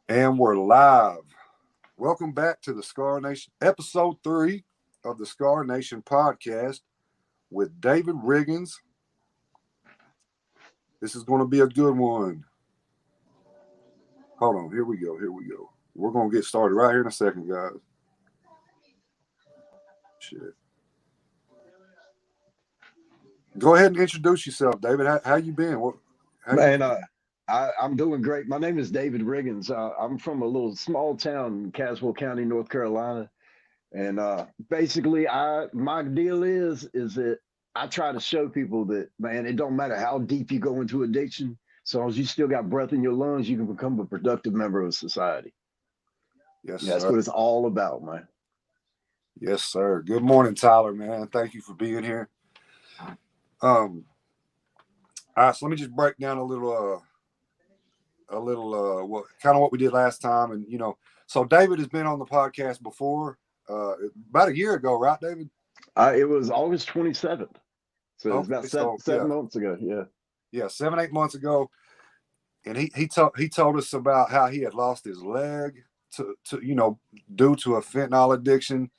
And we're live. Welcome back to the Scar Nation, episode 3 of the Scar Nation podcast with David Riggins. This is going to be a good one. Hold on. Here we go. We're going to get started right here in a second, guys. Shit. Go ahead and introduce yourself, David. How you been? Man, I'm doing great. My name is David Riggins. I'm from a little small town in Caswell County, North Carolina, and basically, my deal is that I try to show people that, man, it don't matter how deep you go into addiction, so long as you still got breath in your lungs, you can become a productive member of society. Yes, That's sir. what it's all about, man. Yes, sir. Good morning, Tyler, man. Thank you for being here. All right, so let me just break down a little what we did last time. And so David has been on the podcast before, about a year ago, right, David? It was August 27th, so it was about Okay, so seven months ago. yeah, 7-8 months ago. And he told us about how he had lost his leg to due to a fentanyl addiction,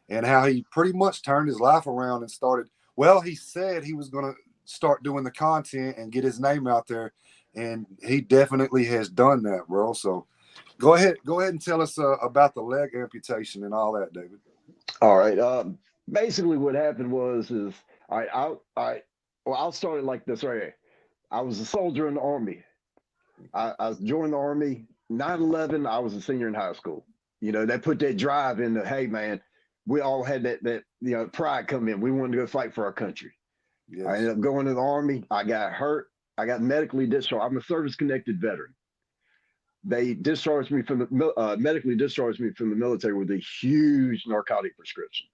and how he pretty much turned his life around and started. Well, he said he was going to start doing the content and get his name out there, and he definitely has done that, bro. So go ahead and tell us about the leg amputation and all that, David. All right. Basically, what happened is well, I'll start it like this right here. I was a soldier in the Army. I joined the Army 9/11. I was a senior in high school. They put that drive in the, hey, man, we all had that pride come in. We wanted to go fight for our country. Yes. I ended up going to the Army. I got hurt. I got medically discharged. I'm a service-connected veteran. They discharged me from the medically discharged me from the military with a huge narcotic prescription.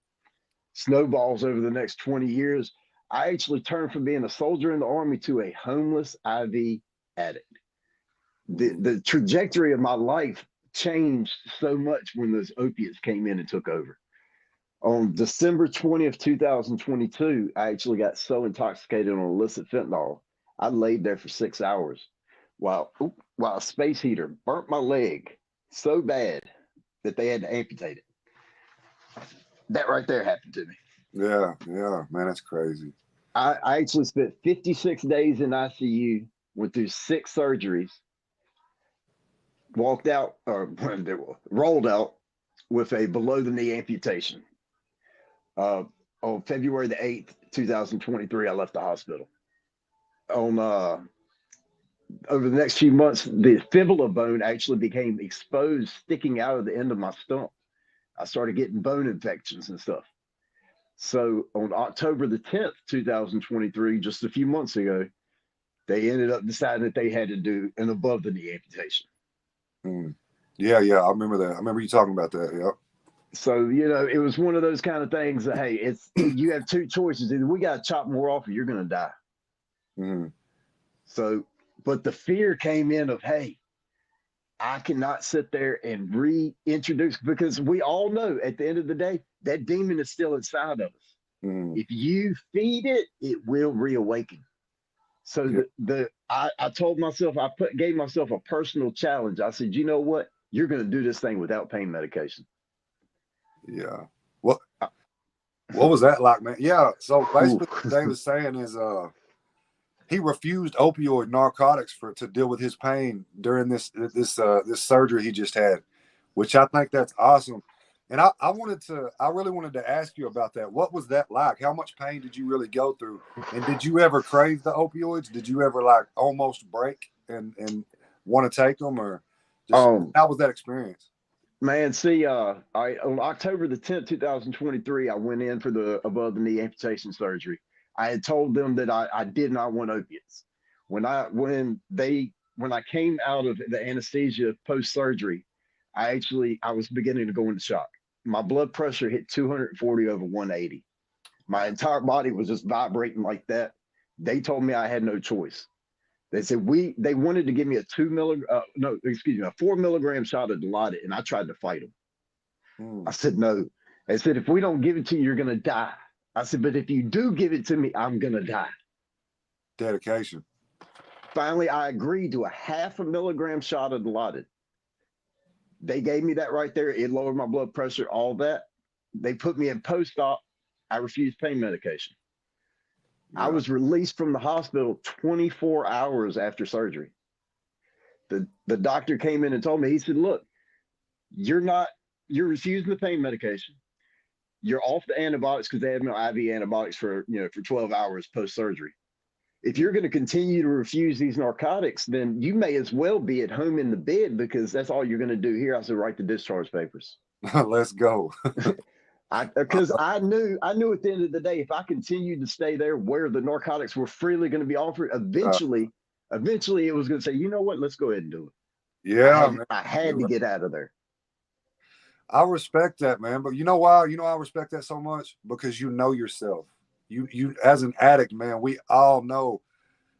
Snowballs over the next 20 years. I actually turned from being a soldier in the Army to a homeless IV addict. The trajectory of my life changed so much when those opiates came in and took over. On December 20th, 2022, I actually got so intoxicated on illicit fentanyl, I laid there for 6 hours while a space heater burnt my leg so bad that they had to amputate it. That right there happened to me. Yeah, man, that's crazy. I actually spent 56 days in ICU, went through 6 surgeries, walked out or rolled out with a below the knee amputation. On February the 8th, 2023, I left the hospital. On Over the next few months, the fibula bone actually became exposed, sticking out of the end of my stump. I started getting bone infections and stuff. So on October the 10th, 2023, just a few months ago, they ended up deciding that they had to do an above the knee amputation. Yeah, I remember that. I remember you talking about that. Yep. So, it was one of those kind of things that, hey, you have two choices. Either we got to chop more off or you're going to die. Mm-hmm. So, but the fear came in of, hey, I cannot sit there and reintroduce, because we all know at the end of the day, that demon is still inside of us. Mm-hmm. If you feed it, it will reawaken. So I told myself, gave myself a personal challenge. I said, you know what? You're going to do this thing without pain medication. Yeah. What was that like, man? Yeah. So basically, what David's saying is, he refused opioid narcotics to deal with his pain during this surgery he just had, which I think that's awesome. And I really wanted to ask you about that. What was that like? How much pain did you really go through? And did you ever crave the opioids? Did you ever like almost break and want to take them, or just how was that experience? Man, see, on October the 10th, 2023, I went in for the above the knee amputation surgery. I had told them that I did not want opiates. When I came out of the anesthesia post surgery, I was beginning to go into shock. My blood pressure hit 240 over 180. My entire body was just vibrating like that. They told me I had no choice. They said they wanted to give me a 4 milligram shot of Dilaudid, and I tried to fight them. I said no. They said, if we don't give it to you, you're gonna die. I said, but if you do give it to me, I'm gonna die. Dedication. Finally, I agreed to a 0.5 milligram shot of Dilaudid. They gave me that right there. It lowered my blood pressure, all that. They put me in post-op. I refused pain medication. I Yeah. was released from the hospital 24 hours after surgery. The doctor came in and told me, he said, look, you're refusing the pain medication. You're off the antibiotics because they had no IV antibiotics for 12 hours post surgery. If you're going to continue to refuse these narcotics, then you may as well be at home in the bed because that's all you're going to do here. I said, write the discharge papers. Let's go. Because I knew at the end of the day, if I continued to stay there where the narcotics were freely going to be offered, eventually it was going to say, you know what, let's go ahead and do it. Yeah, man. I had to get out of there. I respect that, man. But you know why? You know I respect that so much? Because you know yourself. You as an addict, man, we all know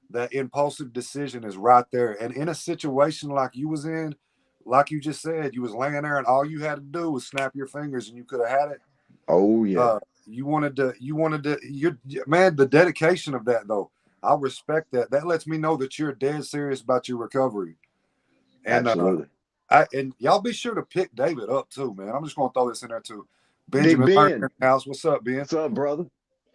that impulsive decision is right there. And in a situation like you was in, like you just said, you was laying there and all you had to do was snap your fingers and you could have had it. Oh yeah. You wanted to, you man, the dedication of that though, I respect that. That lets me know that you're dead serious about your recovery. And Absolutely. and y'all be sure to pick David up too, man. I'm just gonna throw this in there too. Big Benjamin Ben. House, what's up, Ben? What's up, brother?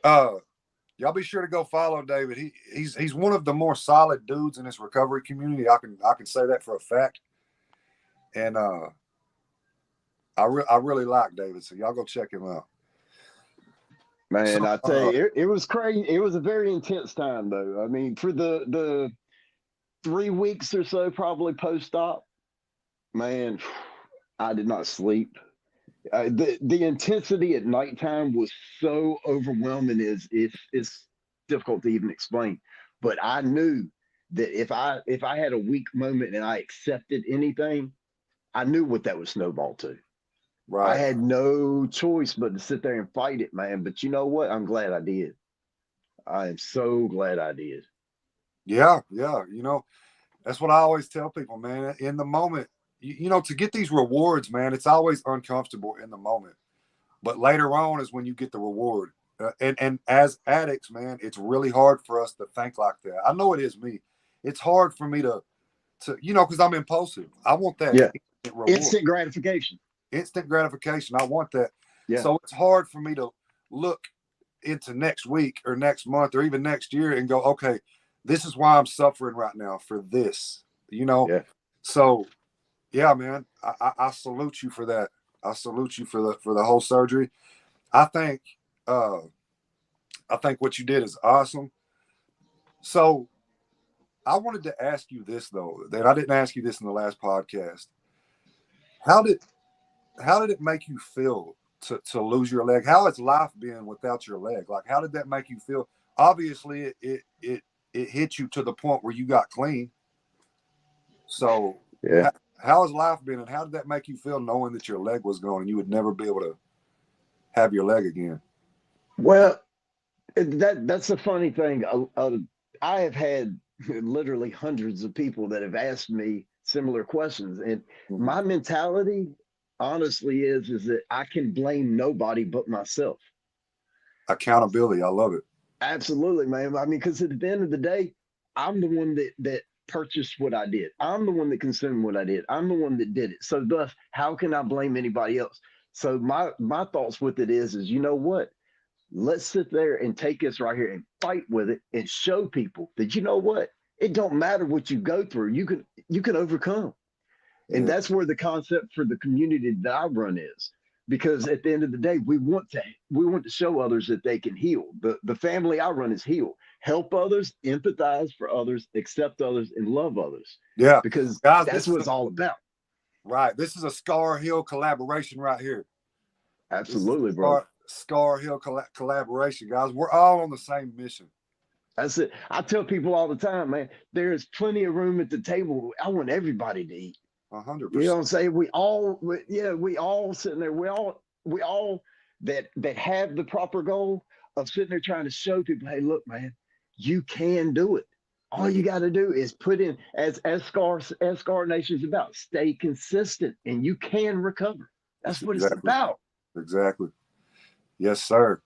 Y'all be sure to go follow David. He's one of the more solid dudes in this recovery community. I can say that for a fact. And I really like David, so y'all go check him out. Man, So, I tell you, it was crazy. It was a very intense time, though. I mean, for the 3 weeks or so, probably post-op, man, I did not sleep. The intensity at nighttime was so overwhelming. It's difficult to even explain. But I knew that if I had a weak moment and I accepted anything, I knew what that would snowball to. right. I had no choice but to sit there and fight it, man. But you know what? I'm glad I did. I am so glad I did. Yeah. You know, that's what I always tell people, man. In the moment, you know, to get these rewards, man, it's always uncomfortable in the moment. But later on is when you get the reward. And as addicts, man, it's really hard for us to think like that. I know it is me. It's hard for me to because I'm impulsive. I want that Yeah. instant reward. Instant gratification. Instant gratification. I want that. Yeah. So it's hard for me to look into next week or next month or even next year and go, okay, this is why I'm suffering right now for this, Yeah. So yeah, man, I salute you for that. I salute you for the whole surgery. I think uh what you did is awesome. So I wanted to ask you this though, that I didn't ask you this in the last podcast. How did it make you feel to lose your leg? How has life been without your leg? Like, how did that make you feel? Obviously, it hit you to the point where you got clean. So, Yeah. how has life been, and how did that make you feel knowing that your leg was gone and you would never be able to have your leg again? Well, that's the funny thing. I have had literally hundreds of people that have asked me similar questions, and my mentality, honestly, is that I can blame nobody but myself. Accountability, I love it. Absolutely, man. I mean, because at the end of the day, I'm the one that purchased what I did. I'm the one that consumed what I did. I'm the one that did it. So thus, how can I blame anybody else? So my thoughts with it is you know what? Let's sit there and take this right here and fight with it and show people that you know what? It don't matter what you go through. You can overcome. And Yeah. that's where the concept for the community that I run is. Because at the end of the day, we want to show others that they can heal. The family I run is heal. Help others, empathize for others, accept others, and love others. Yeah. Because Guys, that's what it's all about. Right. This is a Scar Hill collaboration right here. Absolutely, bro. Scar Hill collaboration, guys. We're all on the same mission. That's it. I tell people all the time, man, there's plenty of room at the table. I want everybody to eat. 100%. You know what I'm saying? We all sitting there. We all that have the proper goal of sitting there trying to show people, hey, look, man, you can do it. All you got to do is put in as Scar Nation is about. Stay consistent, and you can recover. That's what it's about. Exactly. Yes, sir.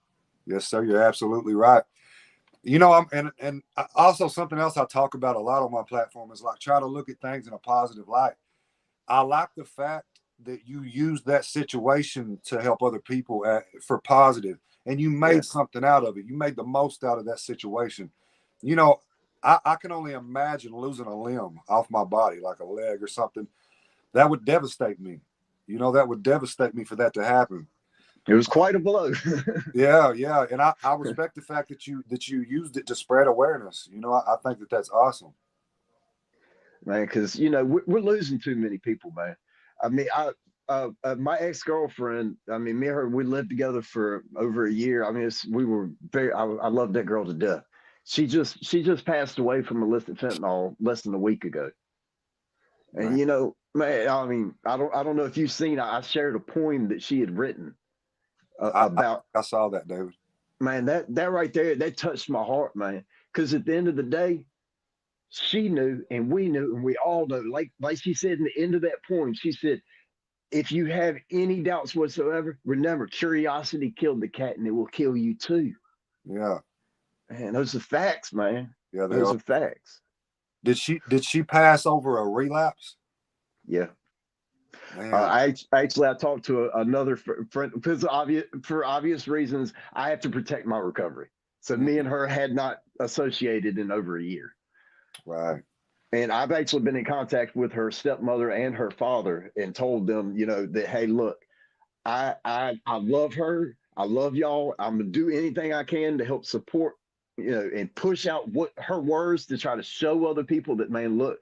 Yes, sir. You're absolutely right. You know, and also something else I talk about a lot on my platform is like try to look at things in a positive light. I like the fact that you used that situation to help other people for positive, and you made something out of it. You made the most out of that situation. You know, I can only imagine losing a limb off my body, like a leg or something. That would devastate me. You know, that would devastate me for that to happen. It was quite a blow. Yeah, yeah, and I respect the fact that you used it to spread awareness. You know, I think that that's awesome, Man, because you know we're losing too many people, man. I mean, my ex girlfriend. I mean, me and her, we lived together for over a year. I mean, we were very. I loved that girl to death. She just passed away from illicit fentanyl less than a week ago. And man. you know, man, I mean, I don't know if you've seen. I shared a poem that she had written about. I saw that, David. Man, that right there, that touched my heart, man. Because at the end of the day, she knew and we knew and we all know, like she said in the end of that poem, she said, if you have any doubts whatsoever, remember curiosity killed the cat and it will kill you too. Yeah, Man, those are facts, man. yeah, they Those are. are facts. Did she pass over a relapse? Yeah. Man, I talked to another friend because for obvious reasons I have to protect my recovery. So me and her had not associated in over a year. right. And I've actually been in contact with her stepmother and her father and told them, you know, that hey, look, I love her. I love y'all. I'm gonna do anything I can to help support, you know, and push out what her words to try to show other people that man, look,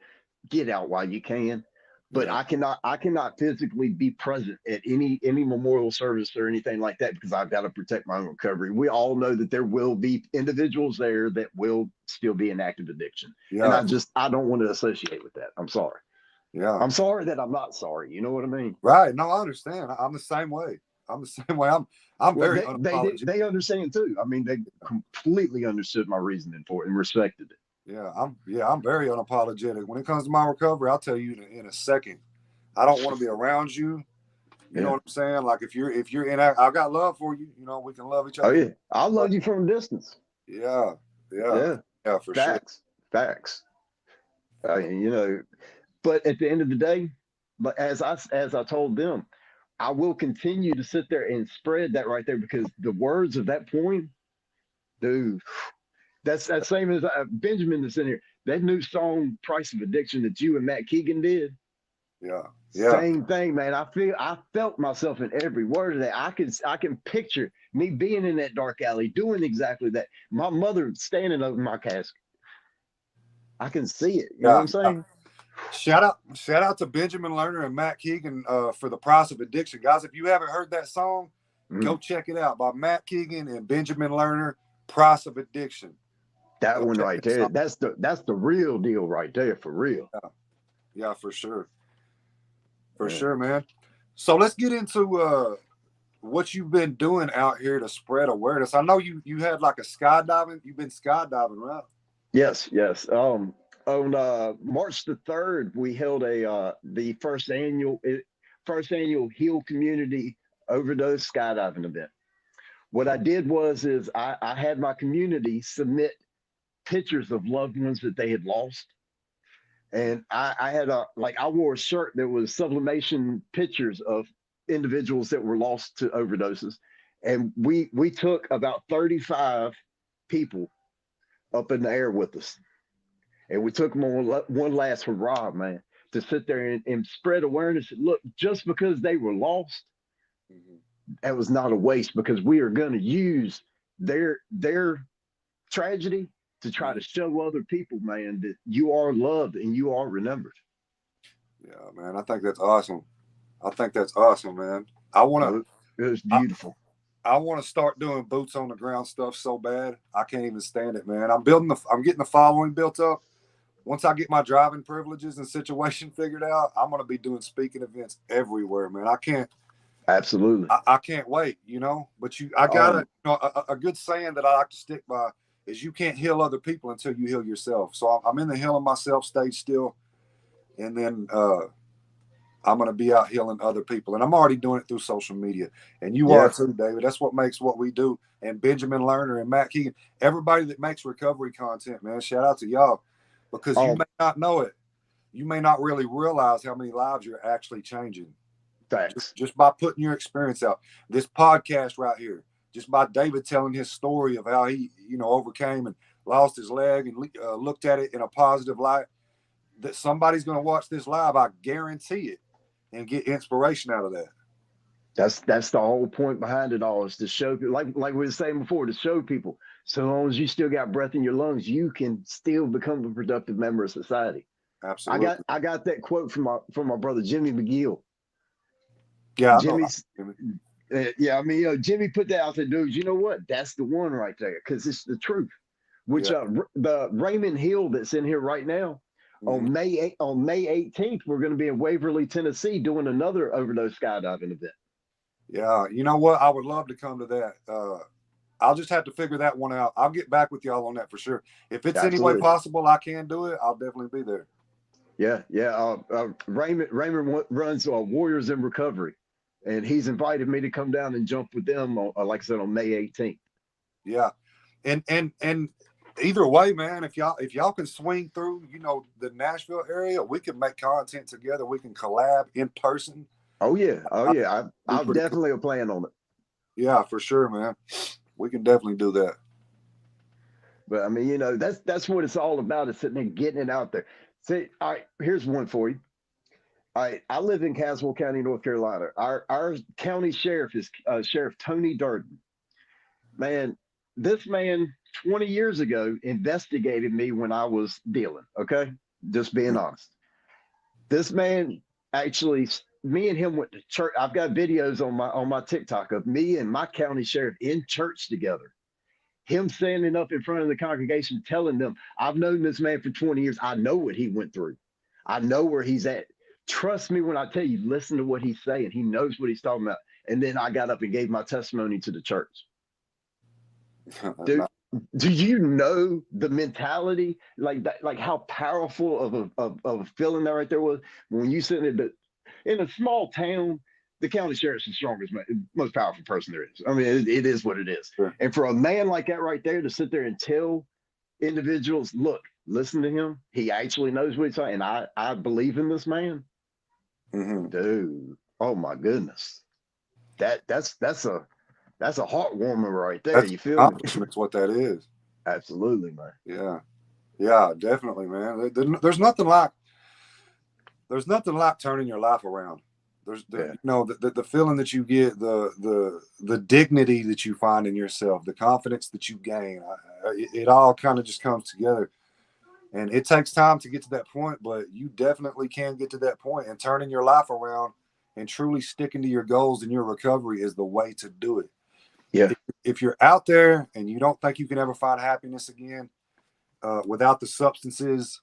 get out while you can. But Yeah. I cannot physically be present at any memorial service or anything like that because I've got to protect my own recovery. We all know that there will be individuals there that will still be in active addiction. And Yeah. I don't want to associate with that. I'm sorry. Yeah. I'm sorry that I'm not sorry. You know what I mean? Right. No, I understand. I'm the same way. I'm the same way. I'm Well, very they unapologetic. they understand too. I mean, they completely understood my reasoning for it and respected it. I'm very unapologetic. When it comes to my recovery, I'll tell you in a second. I don't want to be around you. You know Yeah. what I'm saying? Like if you're in, I've got love for you. You know, we can love each Oh other. yeah. I But love you from a distance. yeah, yeah, Yeah. yeah, for sure. Facts. Facts. You know, but at the end of the day, but as I told them, I will continue to sit there and spread that right there because the words of that poem, dude, that's that same as Benjamin that's in here. That new song, "Price of Addiction," that you and Matt Keegan did. Yeah, yeah, Same thing, man. I felt myself in every word of that. I can picture me being in that dark alley doing exactly that. My mother standing over my casket. I can see it. You know what yeah. I'm saying? Shout out to Benjamin Lerner and Matt Keegan for the Price of Addiction, guys. If you haven't heard that song, go Mm, check it out by Matt Keegan and Benjamin Lerner. Price of Addiction. that Go one check right that there. song. That's the real deal right there for real. Yeah, yeah, for Yeah. sure, man. So let's get into what you've been doing out here to spread awareness. I know you had like a skydiving. You've been skydiving, right? Yes, yes. On March the 3rd, we held the first annual Heal Community Overdose Skydiving event. What I did is I had my community submit pictures of loved ones that they had lost. And I had I wore a shirt that was sublimation pictures of individuals that were lost to overdoses. And we took about 35 people up in the air with us. And we took them on one last hurrah, man, to sit there and spread awareness. Look, just because they were lost, Mm-hmm. that was not a waste because we are going to use their tragedy to try to Mm-hmm. show other people, man, that you are loved and you are remembered. Yeah, man. I think that's awesome. I think that's awesome, man. I wanna It was I, beautiful. I wanna start doing boots on the ground stuff so bad. I can't even stand it, man. I'm getting the following built up. Once I get my driving privileges and situation figured out, I'm gonna be doing speaking events everywhere, man. Absolutely. I can't wait, But I gotta, Um, a good saying that I like to stick by is you can't heal other people until you heal yourself. So I'm in the healing myself stage still, and then I'm gonna be out healing other people, and I'm already doing it through social media, and you are yeah. too, David. That's what makes what we do. And Benjamin Lerner and Matt Keegan, everybody that makes recovery content, man, shout out to y'all because you Um, may not know it, you may not really realize how many lives you're actually changing. Facts. Just by putting your experience out. This podcast right here, just by David telling his story of how he, overcame and lost his leg and looked at it in a positive light, that somebody's going to watch this live, I guarantee it, and get inspiration out of that. That's the whole point behind it all, is to show people, like we were saying before, to show people, so long as you still got breath in your lungs, you can still become a productive member of society. Absolutely. I got that quote from my brother Jimmy McGill. Yeah, Jimmy's. Yeah, I mean, Jimmy put that out there, dudes. You know what? That's the one right there, because it's the truth. Which the Raymond Hill that's in here right now, on May 18th, we're going to be in Waverly, Tennessee, doing another overdose skydiving event. Yeah, you know what? I would love to come to that. I'll just have to figure that one out. I'll get back with y'all on that for sure. If it's any way possible I can do it, I'll definitely be there. Yeah. Raymond runs Warriors in Recovery, and he's invited me to come down and jump with them, like I said, on May 18th. Yeah, and either way, man, if y'all can swing through, the Nashville area, we can make content together. We can collab in person. Oh yeah. I'll definitely plan on it. Yeah, for sure, man. We can definitely do that. But I mean, that's what it's all about, is sitting there getting it out there. See, all right, here's one for you. All right, I live in Caswell County, North Carolina. Our county sheriff is Sheriff Tony Durden. Man, this man 20 years ago investigated me when I was dealing. Okay, just being honest. This man actually, me and him went to church. I've got videos on my TikTok of me and my county sheriff in church together. Him standing up in front of the congregation telling them, I've known this man for 20 years. I know what he went through. I know where he's at. Trust me when I tell you, listen to what he's saying. He knows what he's talking about. And then I got up and gave my testimony to the church. Dude, do you know the mentality, like that, like how powerful of a feeling that right there was when you sit in a small town? The county sheriff's the strongest, most powerful person there is. I mean, it is what it is. Sure. And for a man like that right there to sit there and tell individuals, look, listen to him. He actually knows what he's saying. And I believe in this man. Dude, oh my goodness. That's a heartwarmer right there. You feel me? That's what that is. Absolutely, man. Yeah. Yeah, definitely, man. There's nothing like turning your life around. There's the feeling that you get, the dignity that you find in yourself, the confidence that you gain. It all kind of just comes together, and it takes time to get to that point, but you definitely can get to that point. And turning your life around and truly sticking to your goals and your recovery is the way to do it. Yeah. If you're out there and you don't think you can ever find happiness again without the substances,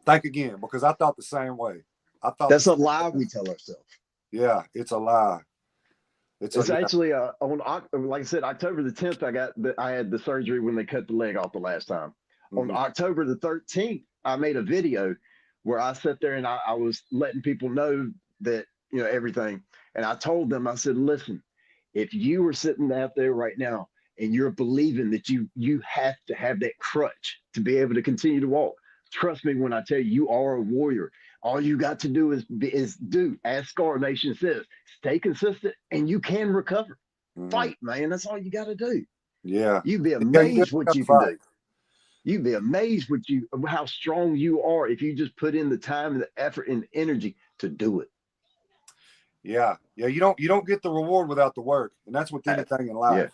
think again, because I thought the same way. I thought that's a lie we tell ourselves. Yeah, it's a lie. It's actually on, like I said, October the 10th, I had the surgery when they cut the leg off the last time. On October the 13th, I made a video where I sat there and I was letting people know that, everything. And I told them, I said, listen, if you were sitting out there right now and you're believing that you have to have that crutch to be able to continue to walk, trust me when I tell you, you are a warrior. All you got to do is do, as Scar Nation says, stay consistent and you can recover. Fight, man. That's all you got to do. Yeah. You'd be amazed what you can do. You'd be amazed how strong you are if you just put in the time and the effort and the energy to do it. Yeah. Yeah. You don't get the reward without the work. And that's with anything in life.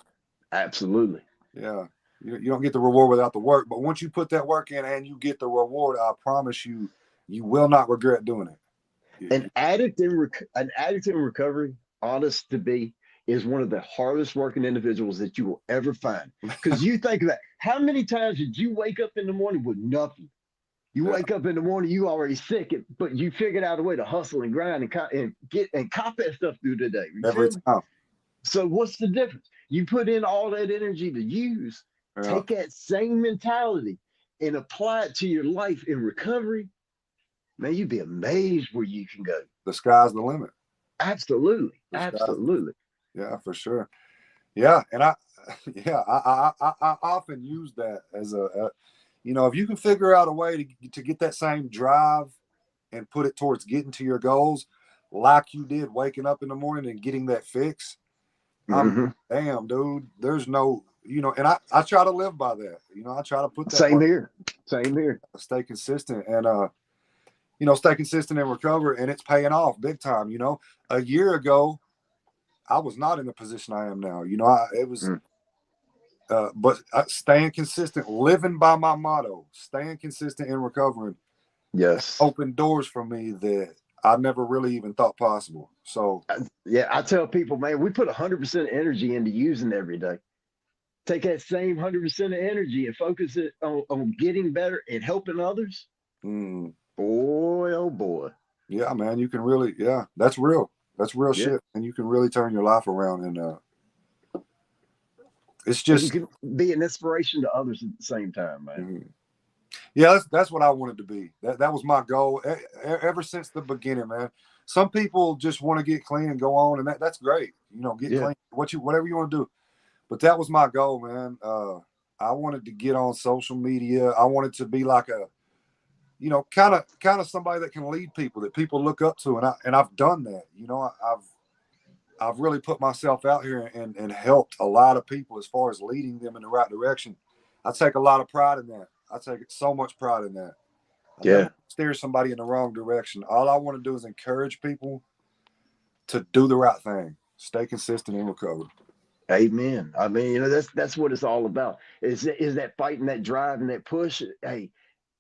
Yeah, absolutely. Yeah. You don't get the reward without the work. But once you put that work in and you get the reward, I promise you, you will not regret doing it. An addict in recovery, honest to be, is one of the hardest working individuals that you will ever find. Because you think of that. How many times did you wake up in the morning with nothing? You wake up in the morning, you already sick, but you figured out a way to hustle and grind and cop that stuff through the day. Every time. So what's the difference? You put in all that energy to use, take that same mentality and apply it to your life in recovery. Man, you'd be amazed where you can go. The sky's the limit. Absolutely. Absolutely. Yeah, for sure. Yeah. And I often use that as if you can figure out a way to get that same drive and put it towards getting to your goals, like you did, waking up in the morning and getting that fix. I'm Mm-hmm. damn, dude. There's no, and I try to live by that. I try to put that Same work, here. Same here. stay consistent, and stay consistent and recover, and it's paying off big time. A year ago, I was not in the position I am now. It was, but staying consistent, living by my motto, staying consistent and recovering, Yes. opened doors for me that I never really even thought possible. So, yeah, I tell people, man, we put 100% energy into using every day. Take that same 100% of energy and focus it on getting better and helping others. mm, Boy, oh boy. yeah, man, you can really, yeah, that's real. That's real Yeah. shit. And you can really turn your life around. And it's And you just, can be an inspiration to others at the same time, man. yeah, that's what I wanted to be. That was my goal ever since the beginning, man. Some people just want to get clean and go on, and that's great. Get Yeah. clean, whatever you want to do. But that was my goal, man. I wanted to get on social media. I wanted to be like a, kind of somebody that can lead people, that people look up to, and I've done that. I've really put myself out here and helped a lot of people as far as leading them in the right direction. I take a lot of pride in that. I take so much pride in that. I never steer somebody in the wrong direction. All I want to do is encourage people to do the right thing, stay consistent and recover. Amen. I mean, that's what it's all about. Is that fight and that drive and that push? Hey,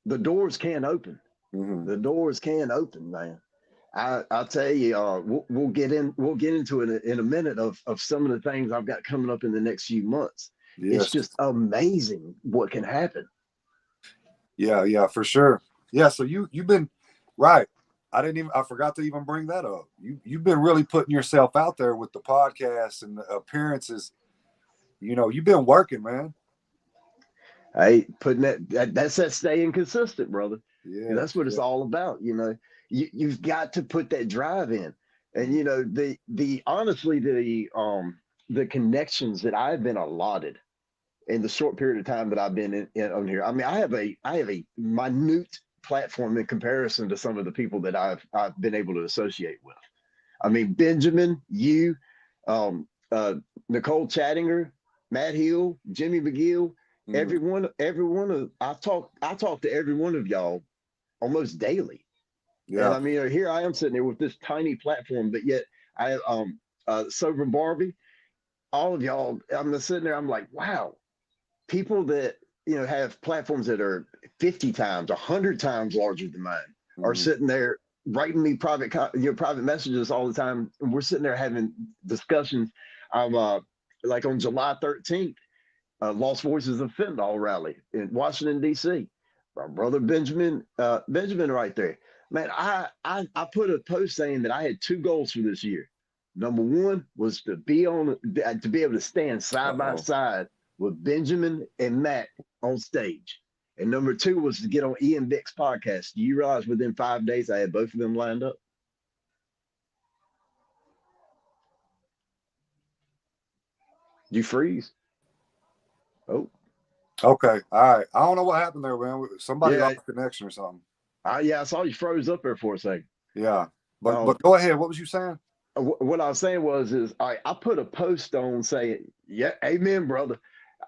the doors can open. Mm-hmm. The doors can open, man. I'll tell you, we'll get into it in a minute of some of the things I've got coming up in the next few months. Yes. It's just amazing what can happen. Yeah, for sure. Yeah, so you've been right. I forgot to even bring that up. You've been really putting yourself out there with the podcast and the appearances. You've been working, man. Hey, putting that's that staying consistent, brother. Yeah, That's what it's all about. You've got to put that drive in. And the honestly the connections that I've been allotted in the short period of time that I've been on here. I mean, I have a minute platform in comparison to some of the people that I've been able to associate with. I mean, Benjamin, you, um, Nicole Chattinger, Matt Hill, Jimmy McGill, everyone of I talk to every one of y'all almost daily. Yeah. And I mean, here I am sitting there with this tiny platform, but yet Sober Barbie, all of y'all, I'm just sitting there, I'm like, wow, people that have platforms that are 50 times, 100 times larger than mine are sitting there writing me private messages all the time, and we're sitting there having discussions. I'm like on July 13th, Lost Voices of Fentanyl rally in Washington D.C. My brother Benjamin right there, man. I put a post saying that I had two goals for this year. Number one was to be able to stand side by side with Benjamin and Matt on stage. And number two was to get on Ian Vick's podcast. Do you realize within 5 days I had both of them lined up? You freeze? Oh. Okay. All right. I don't know what happened there, man. Somebody lost connection or something. I saw you froze up there for a second. Yeah. But go ahead. What was you saying? What I was saying was I put a post on saying, yeah, amen, brother.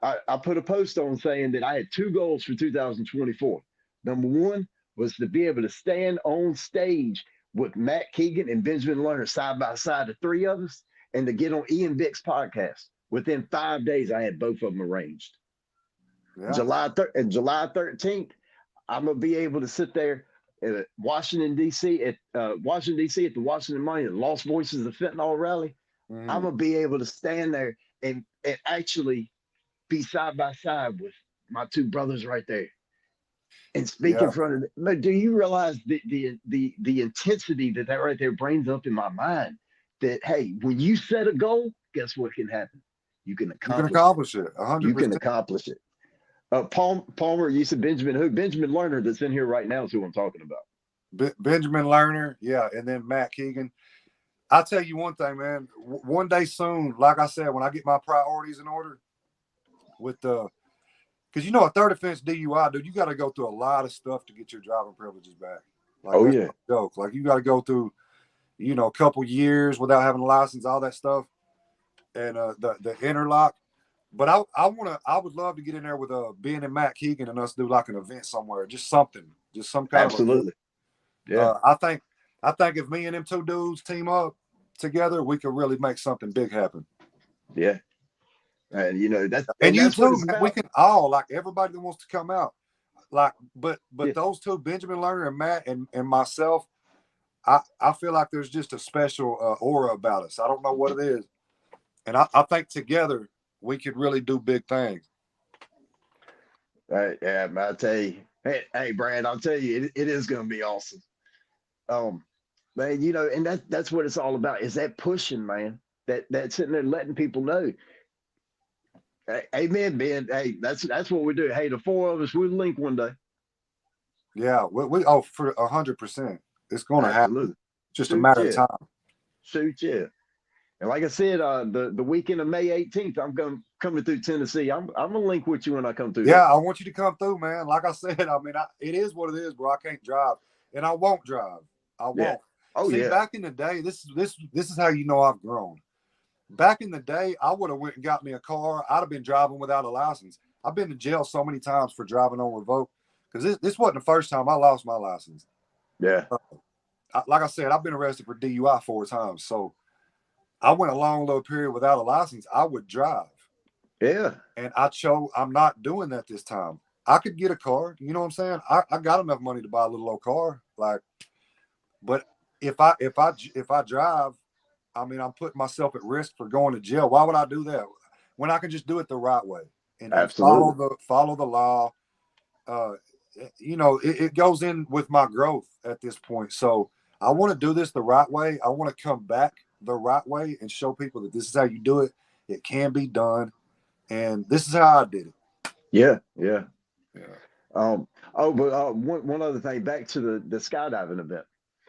I put a post on saying that I had two goals for 2024. Number one was to be able to stand on stage with Matt Keegan and Benjamin Lerner side by side, the three of us, and to get on Ian Vick's podcast. Within 5 days, I had both of them arranged. Yeah. July 13th, I'm gonna be able to sit there at Washington D.C. at the Washington Monument, Lost Voices of Fentanyl rally. I'm gonna be able to stand there and actually be side by side with my two brothers right there and speak in front of them. But do you realize the intensity that right there brings up in my mind? That hey, when you set a goal, guess what can happen? You can accomplish it. 100%. You can accomplish it. Palmer, you said Benjamin who? Benjamin Lerner that's in here right now is who I'm talking about. Benjamin Lerner, yeah, and then Matt Keegan. I'll tell you one thing, man. One day soon, like I said, when I get my priorities in order with because a third offense DUI, dude, you got to go through a lot of stuff to get your driving privileges back. Like, oh yeah, no joke. Like you got to go through, a couple years without having a license, all that stuff, and the interlock. But I would love to get in there with Ben and Matt Keegan and us do like an event somewhere, just something, just some kind of event. Yeah. I think if me and them two dudes team up together, we could really make something big happen. Yeah. And that's and you too, man. We can all, like, everybody that wants to come out. Like, but those two, Benjamin Lerner and Matt and myself, I feel like there's just a special aura about us. I don't know what it is. And I think together we could really do big things. Yeah, I'll tell you. Hey, Brad, I'll tell you, it is going to be awesome. Man, and that's what it's all about, is that pushing, man. That sitting there letting people know. Hey, amen, Ben. Hey, that's what we do. Hey, the four of us, we'll link one day. Yeah, we for 100%. It's going to happen. Just a matter of time. Shoot, yeah. And like I said, the weekend of May 18th, I'm coming through Tennessee. I'm gonna link with you when I come through. Yeah, I want you to come through, man. Like I said, I mean, it is what it is, bro. I can't drive, and I won't drive. I won't. Yeah. Oh, See, yeah. back in the day, this is how you know I've grown. Back in the day, I would have went and got me a car. I'd have been driving without a license. I've been to jail so many times for driving on revoke, because this wasn't the first time I lost my license. Yeah. Like I said, I've been arrested for DUI 4 times. So I went a long little period without a license. I would drive. Yeah. And I'm not doing that this time. I could get a car. You know what I'm saying? I got enough money to buy a little old car. But if I drive, I mean, I'm putting myself at risk for going to jail. Why would I do that when I can just do it the right way and follow the law? It goes in with my growth at this point. So I want to do this the right way. I want to come back the right way and show people that this is how you do it. It can be done, and this is how I did it. Yeah. But one other thing, back to the skydiving event.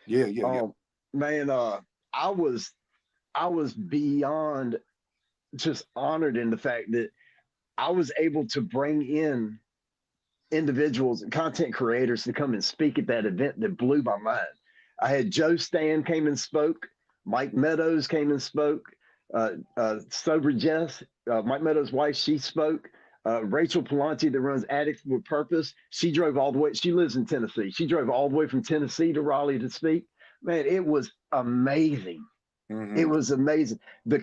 Yeah. Man, I was beyond just honored in the fact that I was able to bring in individuals and content creators to come and speak at that event that blew my mind. I had Joe Stan came and spoke, Mike Meadows came and spoke, Sober Jess, Mike Meadows' wife, she spoke. Rachel Palante, that runs Addicts with Purpose, she drove all the way. She lives in Tennessee. She drove all the way from Tennessee to Raleigh to speak. Man, it was amazing. Mm-hmm. It was amazing. The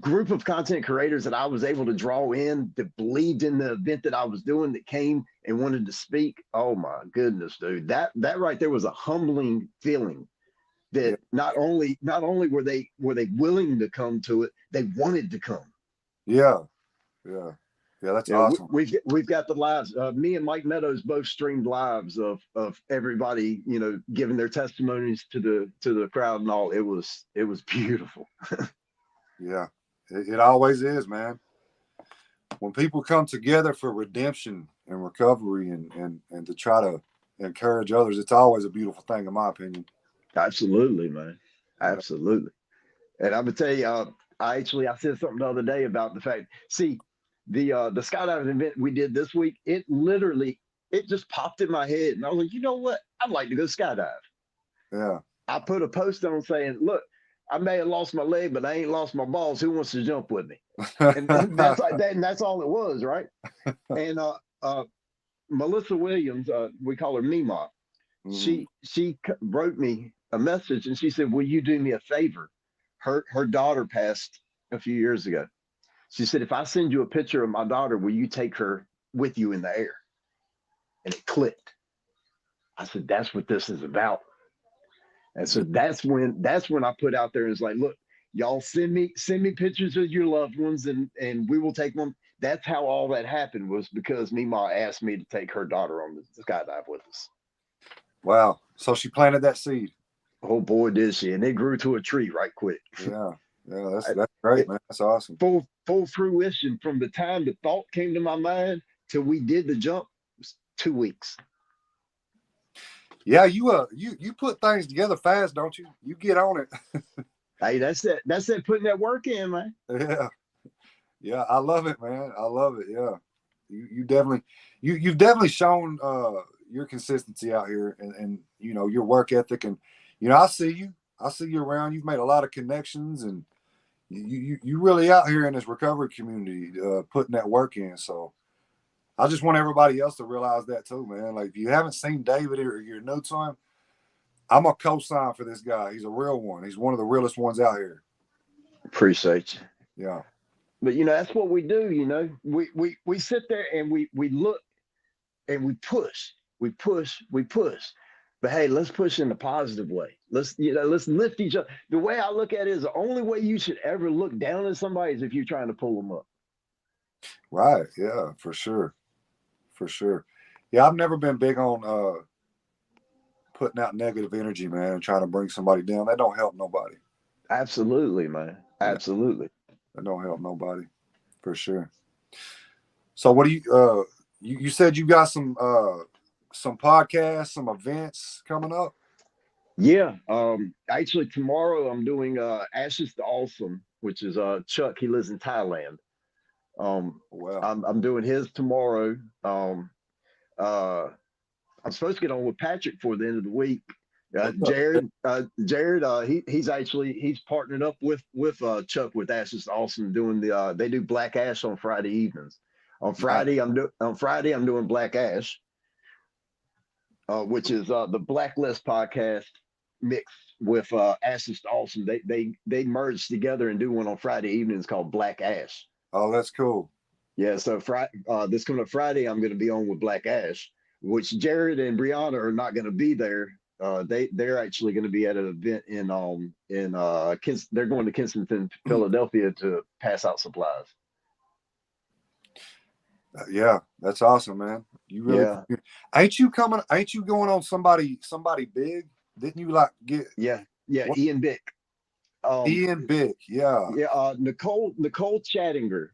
group of content creators that I was able to draw in, that believed in the event that I was doing, that came and wanted to speak. Oh my goodness, dude! That right there was a humbling feeling. That not only were they willing to come to it, they wanted to come. Yeah. That's awesome. We've got the lives. Me and Mike Meadows both streamed lives of everybody, giving their testimonies to the crowd and all. It was beautiful. Yeah, it always is, man. When people come together for redemption and recovery and to try to encourage others, it's always a beautiful thing, in my opinion. Absolutely, man. Absolutely. And I'm gonna tell you, I said something the other day about the fact. See, the skydiving event we did this week, it just popped in my head, and I was like, you know what? I'd like to go skydive. Yeah. I put a post on saying, look, I may have lost my leg, but I ain't lost my balls. Who wants to jump with me? And that's like that, and that's all it was, right? And Melissa Williams, we call her Mima. Mm-hmm. She wrote me a message, and she said, will you do me a favor? Her daughter passed a few years ago. She said, if I send you a picture of my daughter, will you take her with you in the air? And it clicked. I said, that's what this is about. And so that's when I put out there, and it's like, look, y'all send me pictures of your loved ones, and we will take them. That's how all that happened, was because Mima asked me to take her daughter on the skydive with us. Wow. So she planted that seed. Oh boy, did she. And it grew to a tree right quick. Yeah, that's great, man. That's awesome. Full fruition from the time the thought came to my mind till we did the jump was 2 weeks. Yeah, you put things together fast, don't you? You get on it. Hey, that's it. That's it, putting that work in, man. Yeah, I love it, man. I love it. Yeah. You've definitely shown your consistency out here, and your work ethic, and You know, I see you. I see you around. You've made a lot of connections, and you really out here in this recovery community, putting that work in. So I just want everybody else to realize that too, man. Like if you haven't seen David or you're new to him, I'm a co-sign for this guy. He's a real one. He's one of the realest ones out here. Appreciate you. Yeah. But that's what we do. We sit there and we look and we push. But hey, let's push in a positive way. Let's lift each other. The way I look at it is the only way you should ever look down at somebody is if you're trying to pull them up. Right. Yeah, for sure. For sure. Yeah, I've never been big on putting out negative energy, man, and trying to bring somebody down. That don't help nobody. Absolutely, man. Absolutely. That don't help nobody. For sure. So what do you said you got some podcasts, some events coming up? Yeah. Actually tomorrow I'm doing Ashes to Awesome, which is Chuck, he lives in Thailand. Wow. I'm doing his tomorrow. I'm supposed to get on with Patrick for the end of the week. Jared, he's partnered up with Chuck with Ashes to Awesome doing they do Black Ash on Friday evenings. On Friday I'm doing Black Ash, which is the Blacklist podcast mixed with Ashes to Awesome. They merged together and do one on Friday evenings called Black Ash. Oh, that's cool. Yeah, so this coming up Friday, I'm going to be on with Black Ash, which Jared and Brianna are not going to be there. They're actually going to be at an event they're going to Kensington, Philadelphia to pass out supplies. Yeah, that's awesome, man. You really ain't you going on somebody big? Didn't you like get what? Ian Bick. Ian Bick, yeah. Nicole Chattinger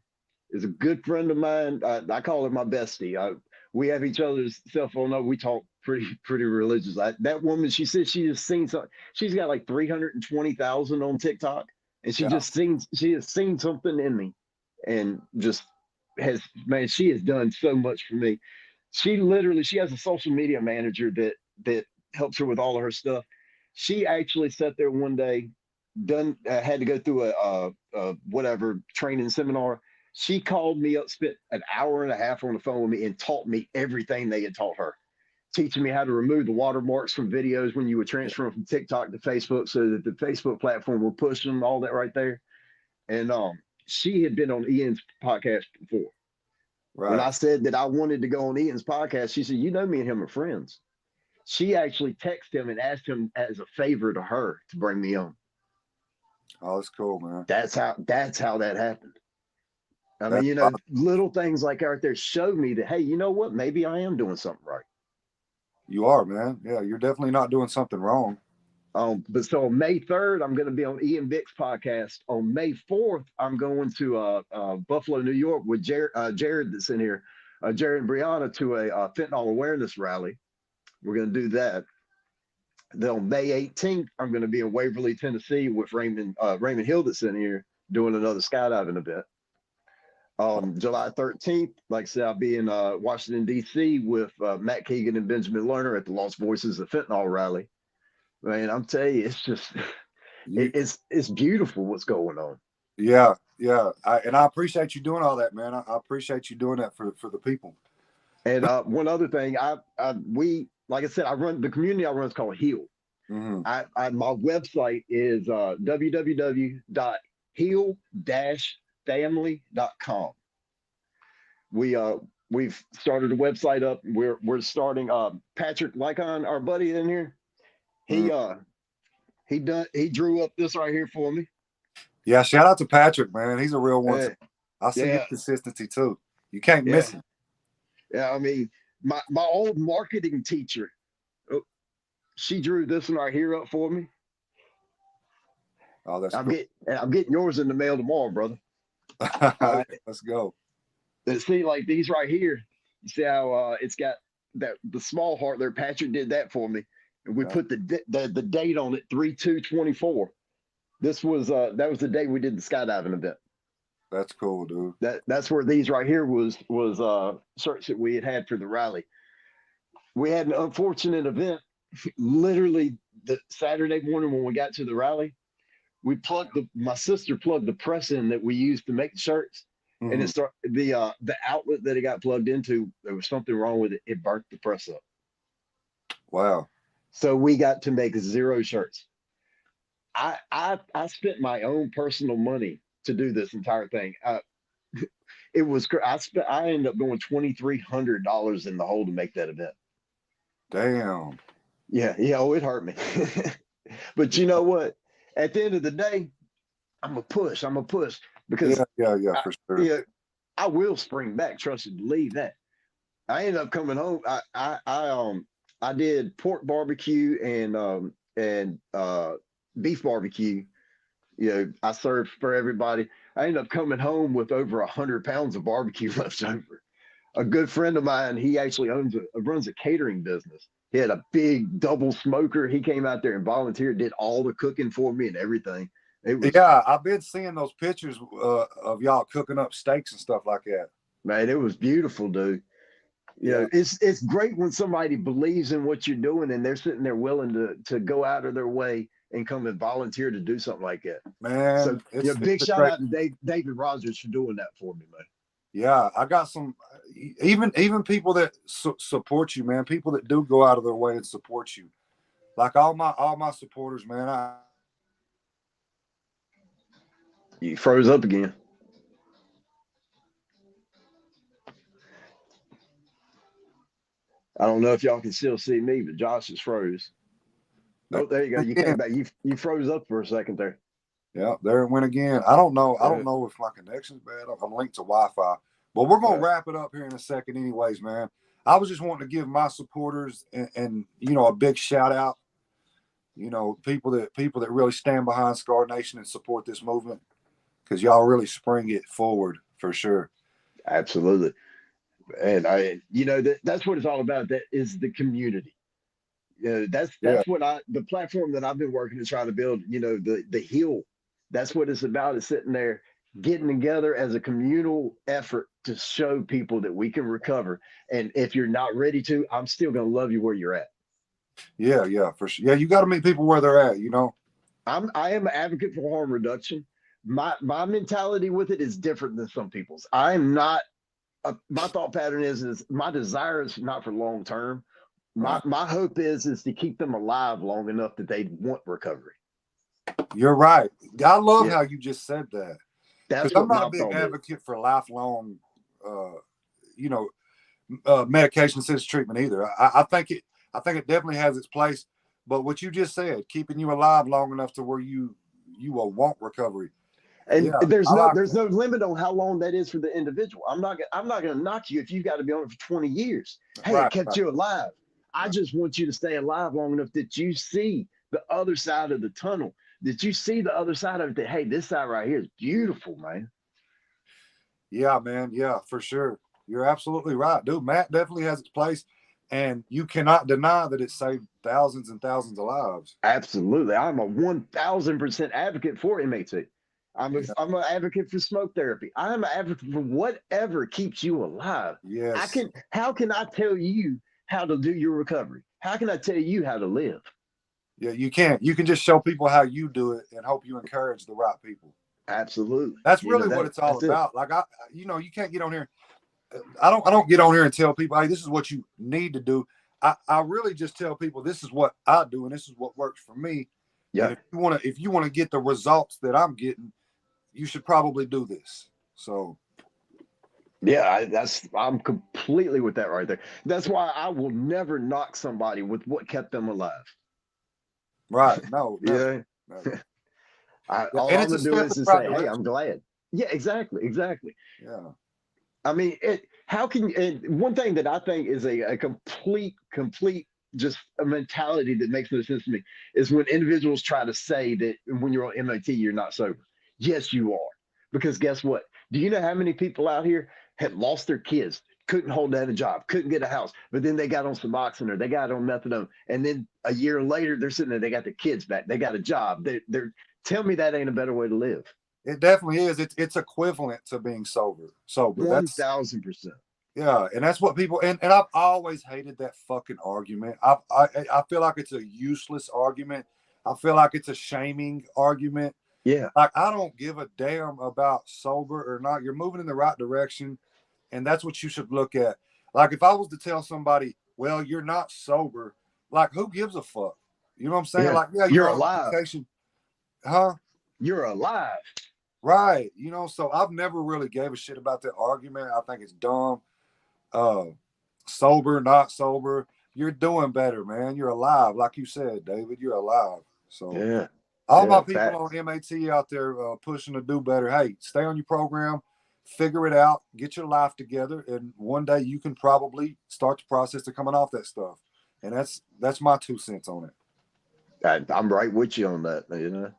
is a good friend of mine. I call her my bestie. We have each other's cell phone number. We talk pretty religious. That woman, she said she has seen something. She's got like 320,000 on TikTok, and she has seen something in me, and just she has done so much for me. She has a social media manager that helps her with all of her stuff. She actually sat there one day, had to go through a whatever training seminar. She called me up, spent an hour and a half on the phone with me, and taught me everything they had taught her, teaching me how to remove the watermarks from videos when you would transfer them from TikTok to Facebook so that the Facebook platform will push them, all that right there. And she had been on Ian's podcast before. Right. When I said that I wanted to go on Ian's podcast, she said, me and him are friends. She actually texted him and asked him as a favor to her to bring me on. Oh, that's cool, man. That's how that happened. I mean, little things like out there show me that, hey, you know what? Maybe I am doing something right. You are, man. Yeah, you're definitely not doing something wrong. But so on May 3rd, I'm going to be on Ian Bick's podcast. On May 4th, I'm going to Buffalo, New York with Jared that's in here, Jared and Brianna, to a fentanyl awareness rally. We're going to do that. Then on May 18th, I'm going to be in Waverly, Tennessee with Raymond Hill that's in here doing another skydiving event. July 13th, like I said, I'll be in Washington, D.C. with Matt Keegan and Benjamin Lerner at the Lost Voices of Fentanyl rally. Man, I'm telling you, it's just, it's beautiful what's going on. Yeah. I appreciate you doing all that, man. I appreciate you doing that for the people. And one other thing, like I said, I run the community I run is called Heal. Mm-hmm. My website is www.heal-family.com. We've started a website up. We're starting. Patrick Lycon, our buddy in here, he drew up this right here for me. Yeah, shout out to Patrick, man. He's a real one. I see his consistency too. You can't miss him. Yeah, I mean, my old marketing teacher, she drew this one right here up for me. Oh, that's cool. I'm getting yours in the mail tomorrow, brother. Let's go. See, like these right here, you see how it's got the small heart there. Patrick did that for me, and we put the date on it, 3/2/24. This was that was the day we did the skydiving event. That's cool, dude. That's where these right here was shirts that we had for the rally. We had an unfortunate event. Literally the Saturday morning when we got to the rally, my sister plugged the press in that we used to make the shirts, and Mhm. the outlet that it got plugged into, there was something wrong with it. It burnt the press up. Wow. So we got to make 0 shirts. I spent my own personal money to do this entire thing. It was I ended up going $2,300 in the hole to make that event. Damn. Yeah, yeah. Oh, it hurt me. But you know what? At the end of the day, I'm a push. I'm a push because Yeah, I, for sure. yeah, I will spring back. Trust and believe that. I ended up coming home. I did pork barbecue and beef barbecue. You know, I served for everybody. I ended up coming home with over 100 pounds of barbecue left over. A good friend of mine, he actually runs a catering business. He had a big double smoker. He came out there and volunteered, did all the cooking for me and everything. It was, Yeah, I've been seeing those pictures of y'all cooking up steaks and stuff like that. man, it was beautiful, dude. You Yeah, know, it's great when somebody believes in what you're doing and they're sitting there willing to go out of their way and come and volunteer to do something like that. So, man, you know, it's big a shout great. out to David Rogers for doing that for me, man. Yeah, I got some, even people that support you, man. People that do go out of their way and support you, like all my supporters, man. You froze up again. I don't know if y'all can still see me, but Josh is froze. Oh, there you go. You came Again, back. You froze up for a second there. yeah, there it went again. I don't know. I Uh, don't know if my connection's bad. I'm linked to Wi-Fi, but we're gonna uh, wrap it up here in a second, anyways, man. I was just wanting to give my supporters and a big shout out. People that really stand behind Scar Nation and support this movement because y'all really spring it forward for sure. Absolutely. And that's what it's all about. That is the community. You know, Yeah, that's what the platform that I've been working to try to build. You know, the hill. That's what it's about. Is sitting there getting together as a communal effort to show people that we can recover. And if you're not ready to, I'm still going to love you where you're at. yeah, for sure. Yeah, you got to meet people where they're at. I am an advocate for harm reduction. My mentality with it is different than some people's. I am not. My thought pattern is my desire is not for long term. My Right. my hope is to keep them alive long enough that they want recovery. You're right. I love Yeah, how you just said that because that's I'm what not a my big thought is. advocate for lifelong, uh, you know, medication assisted treatment either. I think it definitely has its place. But what you just said, keeping you alive long enough to where you will want recovery. And Yeah, I like there's that. no limit on how long that is for the individual. I'm not going to knock you if you've got to be on it for 20 years. Hey, it Right, kept right, you alive. I right. just want you to stay alive long enough that you see the other side of the tunnel. That you see the other side of it. That hey, this side right here is beautiful, man. Yeah, man. Yeah, for sure. You're absolutely right, dude. Matt definitely has its place, and you cannot deny that it saved thousands and thousands of lives. Absolutely. I'm a 1,000% advocate for MAT. Yeah. I'm an advocate for smoke therapy. I'm an advocate for whatever keeps you alive. Yes. How can I tell you how to do your recovery? How can I tell you how to live? Yeah, you can't. You can just show people how you do it and hope you encourage the right people. Absolutely. That's You know, really what it's all that's it. about. Like you can't get on here. I don't get on here and tell people, hey, this is what you need to do. I really just tell people this is what I do and this is what works for me. And Yeah. if you want to get the results that I'm getting, you should probably do this. So Yeah, I'm completely with that right there. That's why I will never knock somebody with what kept them alive. right, no, never, Yeah. never. Yeah, All and I'm it's a gonna do step in is the just right say, "Hey, I'm direction. glad." Yeah, exactly, exactly. Yeah. I mean, how can and one thing that I think is a complete just a mentality that makes no sense to me is when individuals try to say that when you're on MOT you're not sober. Yes, you are, because guess what? Do you know how many people out here had lost their kids, couldn't hold down a job, couldn't get a house, but then they got on Suboxone or they got on methadone, and then a year later they're sitting there, they got their kids back, they got a job. They're tell me that ain't a better way to live. It definitely is. It's equivalent to being sober. Sober. One That's thousand percent. Yeah, and that's what people and I've always hated that fucking argument. I feel like it's a useless argument. I feel like it's a shaming argument. Yeah. Like I don't give a damn about sober or not. You're moving in the right direction, and that's what you should look at. Like if I was to tell somebody, well, you're not sober, like who gives a fuck? You know what I'm saying? Yeah. Like, yeah, You're you're on alive. medication. Huh? You're alive. Right. You know, so I've never really gave a shit about that argument. I think it's dumb. Uh Sober, not sober. You're doing better, man. You're alive. Like you said, David, you're alive. So Yeah. all Yeah. my people Facts. on MAT out there pushing to do better. Hey, stay on your program, figure it out, get your life together, and one day you can probably start the process of coming off that stuff. And that's my 2 cents on it. I'm right with you on that. You know.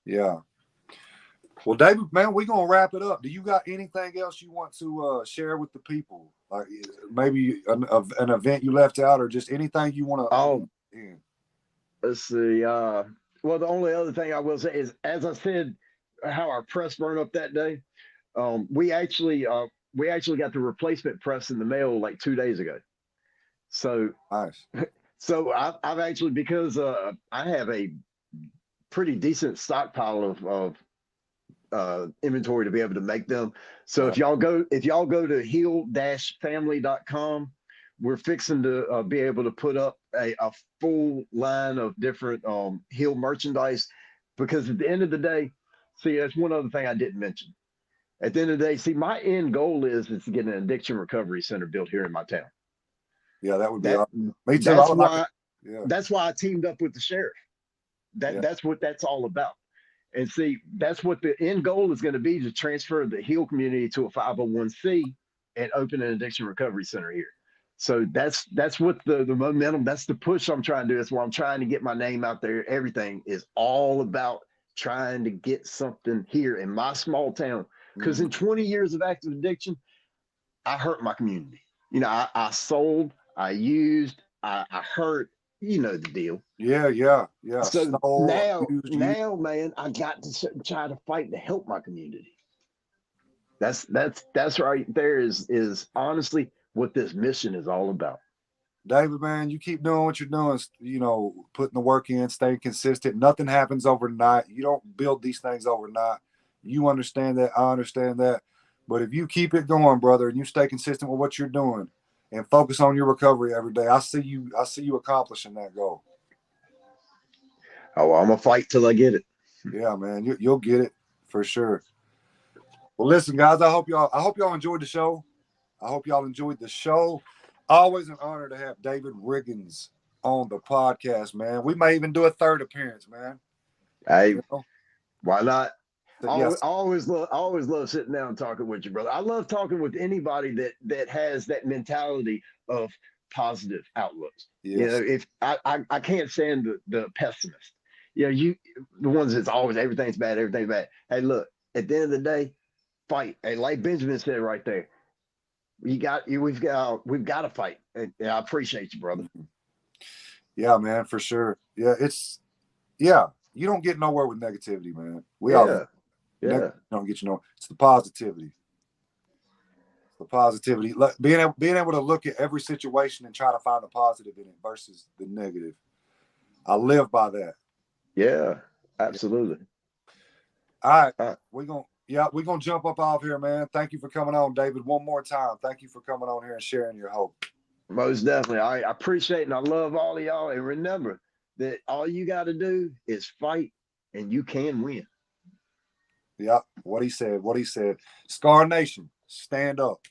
Yeah. Well, David, man, we're gonna wrap it up. Do you got anything else you want to share with the people? Like maybe an event you left out, or just anything you want to? Oh, let's see. Well, the only other thing I will say is, as I said, how our press burned up that day. We actually got the replacement press in the mail like 2 days ago. So nice. So I've actually, because I have a pretty decent stockpile of inventory to be able to make them. So if y'all go to heal-family.com, we're fixing to be able to put up a full line of different heal merchandise, because at the end of the day, see, that's one other thing I didn't mention. At the end of the day, see, my end goal is to get an addiction recovery center built here in my town. Yeah, that would be That, awesome. Me too. That's why. Yeah. That's why I teamed up with the sheriff. That's what that's all about. And see, that's what the end goal is going to be, to transfer the heal community to a 501c and open an addiction recovery center here. So that's what the momentum, that's the push I'm trying to do. That's why I'm trying to get my name out there. Everything is all about trying to get something here in my small town. Because in 20 years of active addiction, I hurt my community. You know, I sold, I used, I hurt. You know the deal. Yeah. So now, man, I got to try to fight to help my community. That's right there is honestly what this mission is all about. David, man, you keep doing what you're doing, you know, putting the work in, staying consistent. Nothing happens overnight. You don't build these things overnight. You understand that. I understand that. But if you keep it going, brother, and you stay consistent with what you're doing and focus on your recovery every day, I see you accomplishing that goal. Oh, well, I'm gonna fight till I get it. Yeah, man, you'll get it for sure. Well, listen, guys, I hope y'all enjoyed the show. I hope y'all enjoyed the show. Always an honor to have David Riggins on the podcast, man. We may even do a third appearance, man. Hey, why not? I always love sitting down and talking with you, brother. I love talking with anybody that has that mentality of positive outlooks. Yes. You know, if I can't stand the pessimist. You know, the ones that's always everything's bad. Hey, look, at the end of the day, fight. Hey, like Benjamin said right there, we've got to fight. And I appreciate you, brother. Yeah, man, for sure. Yeah, you don't get nowhere with negativity, man. Don't get you nowhere. It's the positivity. The positivity. Being able to look at every situation and try to find the positive in it versus the negative. I live by that. Yeah, absolutely. All right. We're gonna jump up off here, man. Thank you for coming on, David. One more time. Thank you for coming on here and sharing your hope. Most definitely. I appreciate and I love all of y'all. And remember that all you got to do is fight, and you can win. Yeah, what he said. Scar Nation, stand up.